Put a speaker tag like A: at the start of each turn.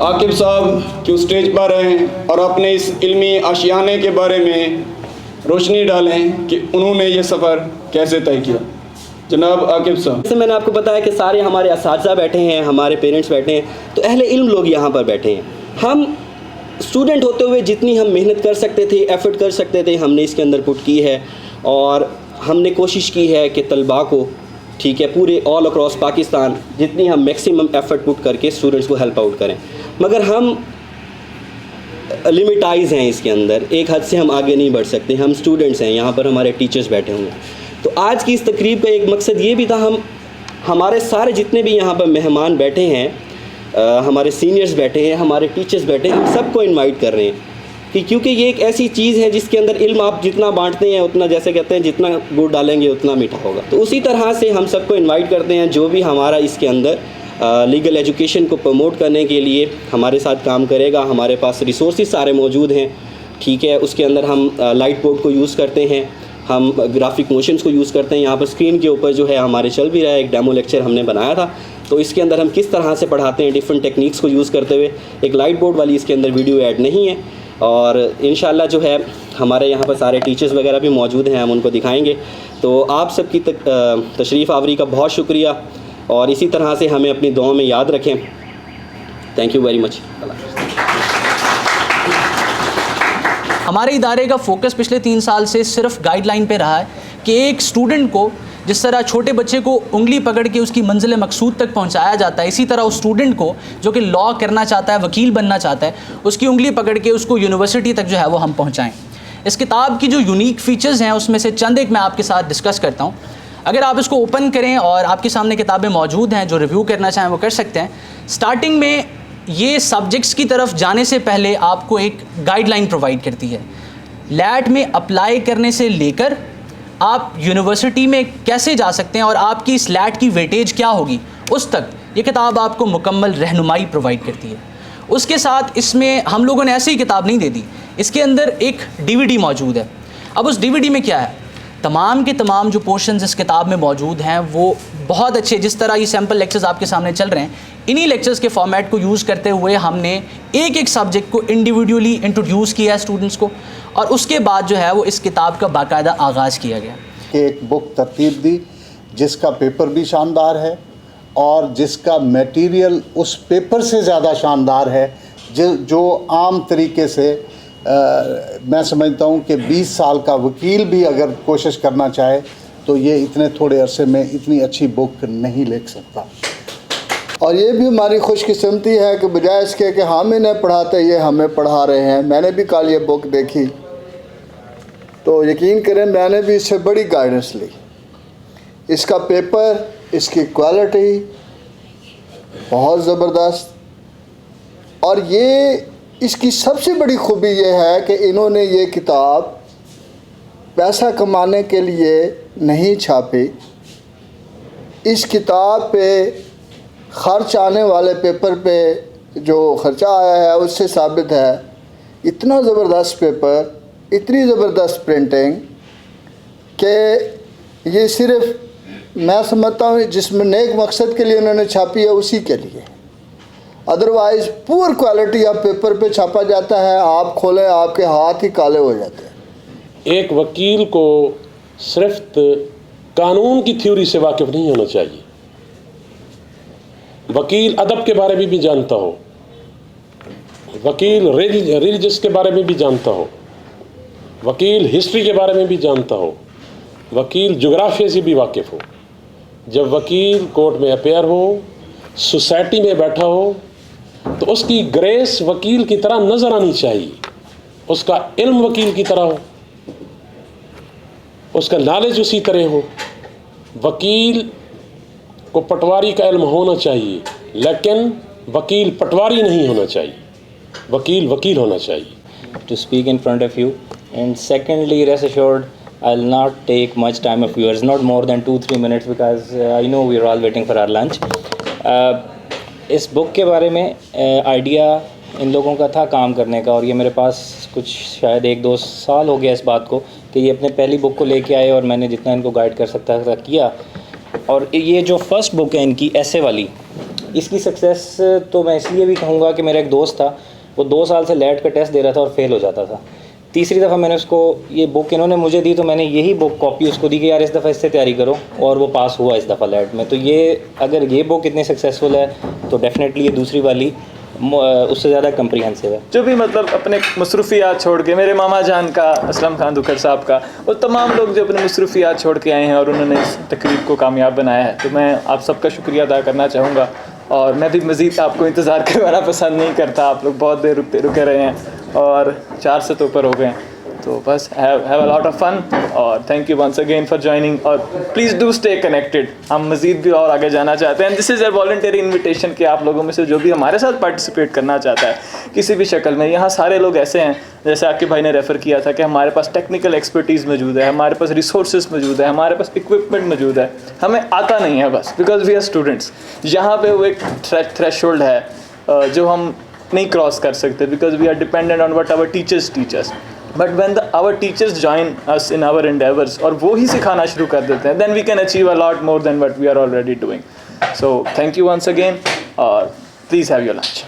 A: आकिब साहब क्यों स्टेज पर हैं और अपने इस इल्मी आशियाने के बारे में रोशनी डालें कि उन्होंने ये सफ़र कैसे तय किया। जनाब आकिब साहब।
B: जैसे मैंने आपको बताया कि सारे हमारे असातिज़ा बैठे हैं, हमारे पेरेंट्स बैठे हैं, तो अहले इल्म लोग यहाँ पर बैठे हैं। हम स्टूडेंट होते हुए जितनी हम मेहनत कर सकते थे, एफ़र्ट कर सकते थे, हमने इसके अंदर पुट की है और हमने कोशिश की है कि तलबा को, ठीक है, पूरे ऑल अक्रॉस पाकिस्तान जितनी हम मैक्सिमम एफ़र्ट पुट करके स्टूडेंट्स को हेल्प आउट करें। मगर हम लिमिटाइज़ हैं इसके अंदर, एक हद से हम आगे नहीं बढ़ सकते। हम स्टूडेंट्स हैं, यहाँ पर हमारे टीचर्स बैठे हुए हैं। तो आज की इस तकरीब का एक मकसद ये भी था, हमारे सारे जितने भी यहाँ पर मेहमान बैठे हैं, हमारे सीनियर्स बैठे हैं, हमारे टीचर्स बैठे हैं, हम सबको इनवाइट कर रहे हैं कि क्योंकि ये एक ऐसी चीज़ है जिसके अंदर इल्म आप जितना बांटते हैं उतना, जैसे कहते हैं, जितना गुड़ डालेंगे उतना मीठा होगा। तो उसी तरह से हम सबको इनवाइट करते हैं जो भी हमारा इसके अंदर लीगल एजुकेशन को प्रमोट करने के लिए हमारे साथ काम करेगा। हमारे पास रिसोर्सेज सारे मौजूद हैं, ठीक है। उसके अंदर हम लाइट बोर्ड को यूज़ करते हैं, हम ग्राफिक मोशंस को यूज़ करते हैं। यहाँ पर स्क्रीन के ऊपर जो है हमारे चल भी रहा है, एक डेमो लेक्चर हमने बनाया था, तो इसके अंदर हम किस तरह से पढ़ाते हैं डिफरेंट टेक्निक्स को यूज़ करते हुए। एक लाइट बोर्ड वाली इसके अंदर वीडियो ऐड नहीं है और इंशाल्लाह जो है हमारे यहाँ पर सारे टीचर्स वगैरह भी मौजूद हैं, हम उनको दिखाएंगे। तो आप सबकी तशरीफ़ आवरी का बहुत शुक्रिया और इसी तरह से हमें अपनी दुआओं में याद रखें। Thank you very much.
C: हमारे इदारे का फोकस पिछले 3 साल से सिर्फ गाइडलाइन पे रहा है कि एक स्टूडेंट को जिस तरह छोटे बच्चे को उंगली पकड़ के उसकी मंजिल मकसूद तक पहुंचाया जाता है, इसी तरह उस स्टूडेंट को जो कि लॉ करना चाहता है, वकील बनना चाहता है, उसकी उंगली पकड़ के उसको यूनिवर्सिटी तक जो है वो हम पहुंचाएं। इस किताब की जो यूनिक फ़ीचर्स हैं उसमें से चंद एक मैं आपके साथ डिस्कस करता हूँ। अगर आप इसको ओपन करें और आपके सामने किताबें मौजूद हैं, जो रिव्यू करना चाहें वो कर सकते हैं। स्टार्टिंग में ये सब्जेक्ट्स की तरफ जाने से पहले आपको एक गाइडलाइन प्रोवाइड करती है। लैट में अप्लाई करने से लेकर आप यूनिवर्सिटी में कैसे जा सकते हैं और आपकी इस लैट की वेटेज क्या होगी, उस तक ये किताब आपको मुकम्मल रहनुमाई प्रोवाइड करती है। उसके साथ इसमें हम लोगों ने ऐसी ही किताब नहीं दे दी, इसके अंदर एक DVD मौजूद है। अब उस DVD में क्या है, तमाम के तमाम जो पोर्शंस इस किताब में मौजूद हैं वो बहुत अच्छे, जिस तरह ये सैम्पल लेक्चर्स आपके सामने चल रहे हैं, इन्हीं लेक्चर्स के फॉर्मेट को यूज़ करते हुए हमने एक एक सब्जेक्ट को इंडिविजुअली इंट्रोड्यूस किया है स्टूडेंट्स को, और उसके बाद जो है वो इस किताब का बाकायदा आगाज़ किया गया।
D: एक बुक तरतीब दी जिसका पेपर भी शानदार है और जिसका मटेरियल उस पेपर से ज़्यादा शानदार है, जो आम तरीके से मैं समझता हूँ कि 20 साल का वकील भी अगर कोशिश करना चाहे तो ये इतने थोड़े अरसे में इतनी अच्छी बुक नहीं लिख सकता।
E: और ये भी हमारी खुशकिस्मती है कि बजाय इसके कि हम इन्हें पढ़ाते, ये हमें पढ़ा रहे हैं। मैंने भी कल ये बुक देखी तो यकीन करें मैंने भी इससे बड़ी गाइडेंस ली। इसका पेपर, इसकी क्वालिटी बहुत ज़बरदस्त, और ये इसकी सबसे बड़ी खूबी ये है कि इन्होंने ये किताब पैसा कमाने के लिए नहीं छापी। इस किताब पे ख़र्च आने वाले पेपर पे जो ख़र्चा आया है उससे साबित है। इतना ज़बरदस्त पेपर, इतनी ज़बरदस्त प्रिंटिंग कि ये सिर्फ मैं समझता हूँ जिसमें नेक मकसद के लिए उन्होंने छापी है उसी के लिए। Otherwise poor quality of paper पे छापा जाता है, आप खोलें आपके हाथ ही काले हो जाते हैं।
F: एक वकील को सिर्फ कानून की थ्योरी से वाकिफ़ नहीं होना चाहिए। वकील अदब के बारे में भी जानता हो, वकील रिलीजियस के बारे में भी जानता हो, वकील हिस्ट्री के बारे में भी जानता हो, वकील जोग्राफिया से भी वाकिफ़ हो। जब वकील कोर्ट में अपेयर हो, सोसाइटी में बैठा हो, तो उसकी ग्रेस वकील की तरह नज़र आनी चाहिए, उसका इल्म वकील की तरह हो, उसका नॉलेज उसी तरह हो। वकील को पटवारी का इल्म होना चाहिए, लेकिन वकील पटवारी नहीं होना चाहिए, वकील वकील होना चाहिए।
G: To speak in front of you, and secondly, rest assured, I'll not take much time of yours, not more than 2-3 minutes, because I know we are all waiting for our lunch. इस book के बारे में idea in लोगों का था काम करने का, और ये मेरे पास कुछ शायद 1-2 साल हो गया इस बात को कि ये अपने पहली बुक को लेके आए और मैंने जितना इनको गाइड कर सकता था किया। और ये जो फर्स्ट बुक है इनकी ऐसे वाली, इसकी सक्सेस तो मैं इसलिए भी कहूँगा कि मेरा एक दोस्त था, वो 2 साल से लैट का टेस्ट दे रहा था और फेल हो जाता था। तीसरी दफ़ा मैंने उसको ये बुक इन्होंने मुझे दी, तो मैंने यही बुक कॉपी उसको दी कि यार इस दफ़ा इससे तैयारी करो, और वो पास हुआ इस दफ़ा लैट में। तो ये अगर ये बुक इतनी सक्सेसफुल है तो डेफिनेटली ये दूसरी वाली उससे ज़्यादा कम्प्रीहेंसिव है।
H: जो भी मतलब अपने मसरूफियात छोड़ के, मेरे मामा जान का, असलम खान दुखर साहब का, और तमाम लोग जो अपने मसरूफियात छोड़ के आए हैं और उन्होंने इस तकरीब को कामयाब बनाया है, तो मैं आप सबका शुक्रिया अदा करना चाहूँगा। और मैं भी मज़ीद आपको इंतज़ार करवाना पसंद नहीं करता, आप लोग बहुत देर रुके रहे हैं और 4 से तो ऊपर हो गए हैं, तो बस have a lot of fun और thank you once again for joining. और प्लीज़ डू स्टे कनेक्टेड, हम मज़ीद भी और आगे जाना चाहते हैं। This is a voluntary invitation कि आप लोगों में से जो भी हमारे साथ पार्टिसिपेट करना चाहता है किसी भी शक्ल में, यहाँ सारे लोग ऐसे हैं जैसे आकिब भाई ने रेफ़र किया था कि हमारे पास टेक्निकल एक्सपर्टीज़ मौजूद है, हमारे पास रिसोर्सेज मौजूद है, हमारे पास इक्विपमेंट मौजूद है, हमें आता नहीं है बस बिकॉज वी आर स्टूडेंट्स। यहाँ पे वो एक थ्रेशोल्ड है जो हम नहीं क्रॉस कर सकते because we are dependent on what our teachers. But when our teachers join us in our endeavours और वो ही सिखाना शुरू कर देते हैं, then we can achieve a lot more than what we are already doing. So thank you once again और please have your lunch.